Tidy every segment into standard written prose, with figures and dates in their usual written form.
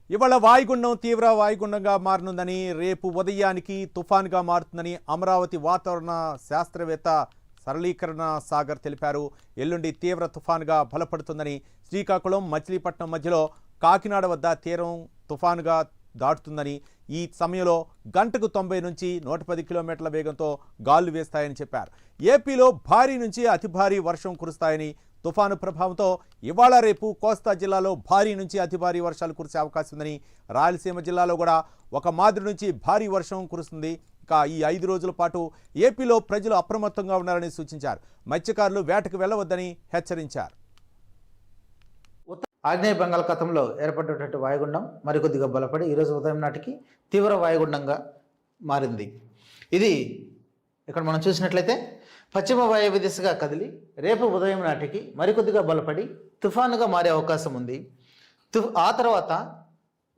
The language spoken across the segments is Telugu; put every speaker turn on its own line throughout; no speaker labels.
ఇవాళ వాయుగుండం తీవ్ర వాయుగుండంగా మారనుందని, రేపు ఉదయానికి తుఫాన్గా మారుతుందని అమరావతి వాతావరణ శాస్త్రవేత్త సరళీకరణ సాగర్ తెలిపారు. ఎల్లుండి తీవ్ర తుఫాన్గా బలపడుతుందని, శ్రీకాకుళం మచిలీపట్నం మధ్యలో కాకినాడ వద్ద తీరం తుఫాన్గా దాటుతుందని, ఈ సమయంలో గంటకు 90 నుంచి 110 కిలోమీటర్ల వేగంతో గాలులు వేస్తాయని చెప్పారు. ఏపీలో భారీ నుంచి అతి భారీ వర్షం కురుస్తాయని, తుఫాను ప్రభావంతో ఇవాళ రేపు కోస్తా జిల్లాలో భారీ నుంచి అతి భారీ వర్షాలు కురిసే అవకాశం ఉందని, రాయలసీమ జిల్లాలో కూడా ఒక మాదిరి నుంచి భారీ వర్షం కురుస్తుంది. ఇక ఈ 5 రోజుల పాటు ఏపీలో ప్రజలు అప్రమత్తంగా ఉన్నారని సూచించారు. మత్స్యకారులు వేటకు వెళ్లవద్దని హెచ్చరించారు.
ఆగ్నేయ బంగాళాఖాతంలో ఏర్పడినటువంటి వాయుగుండం మరికొద్దిగా బలపడి ఈరోజు ఉదయం నాటికి తీవ్ర వాయుగుండంగా మారింది. ఇది ఇక్కడ మనం చూసినట్లయితే పశ్చిమ వాయువ్య దిశగా కదిలి రేపు ఉదయం నాటికి మరికొద్దిగా బలపడి తుఫానుగా మారే అవకాశం ఉంది. ఆ తర్వాత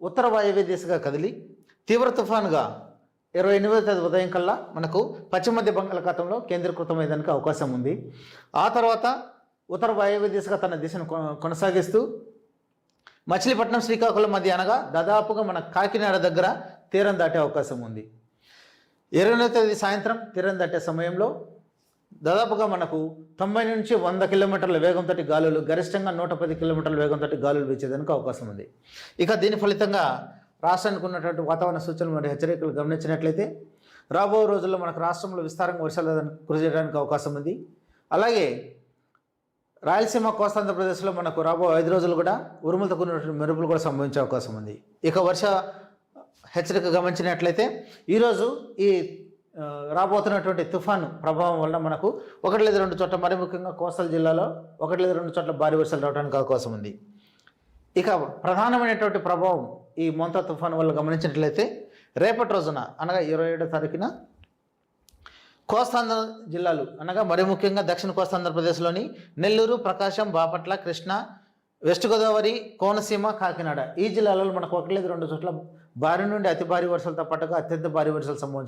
ఉత్తర వాయువ్య దిశగా కదిలి తీవ్ర తుఫానుగా 28వ తేదీ ఉదయం కల్లా మనకు పశ్చిమ మధ్య బంగాళాఖాతంలో కేంద్రీకృతమయ్యేదానికి అవకాశం ఉంది. ఆ తర్వాత ఉత్తర వాయువ్య దిశగా తన దిశను కొనసాగిస్తూ మచిలీపట్నం శ్రీకాకుళం మధ్య అనగా దాదాపుగా మన కాకినాడ దగ్గర తీరం దాటే అవకాశం ఉంది. 20వ తేదీ సాయంత్రం తీరం దాటే సమయంలో దాదాపుగా మనకు 90 నుంచి 100 కిలోమీటర్ల వేగంతో గాలులు, గరిష్టంగా 110 కిలోమీటర్ల వేగంతో గాలులు వీచేదానికి అవకాశం ఉంది. ఇక దీని ఫలితంగా రాష్ట్రానికి ఉన్నటువంటి వాతావరణ సూచనలు మరియు హెచ్చరికలు గమనించినట్లయితే రాబోయే రోజుల్లో మనకు రాష్ట్రంలో విస్తారంగా వర్షాలు కురిసేయడానికి అవకాశం ఉంది. అలాగే రాయలసీమ కోస్తాంధ్రప్రదేశ్లో మనకు రాబోయే 5 రోజులు కూడా ఉరుములతో కూడినటువంటి మెరుపులు కూడా సంభవించే అవకాశం ఉంది. ఇక వర్ష హెచ్చరిక గమనించినట్లయితే ఈరోజు ఈ రాబోతున్నటువంటి తుఫాను ప్రభావం వల్ల మనకు 1 లేదా 2 చోట్ల, మరి ముఖ్యంగా కోస్టల్ జిల్లాలో 1 లేదా 2 చోట్ల భారీ వర్షాలు రావడానికి అవకాశం ఉంది. ఇక ప్రధానమైనటువంటి ప్రభావం ఈ మోంతా తుఫాను వల్ల గమనించినట్లయితే రేపటి రోజున అనగా 27వ తారీఖున కోస్తాంధ్ర జిల్లాలు అనగా మరి ముఖ్యంగా దక్షిణ కోస్తాంధ్రప్రదేశ్లోని నెల్లూరు, ప్రకాశం, బాపట్ల, కృష్ణా, వెస్ట్ గోదావరి, కోనసీమ, కాకినాడ ఈ జిల్లాలలో మనకు 1 లేదా 2 చోట్ల భారీ నుండి అతి భారీ వర్షాలతో పాటుగా అత్యంత భారీ వర్షాలు సంభవించే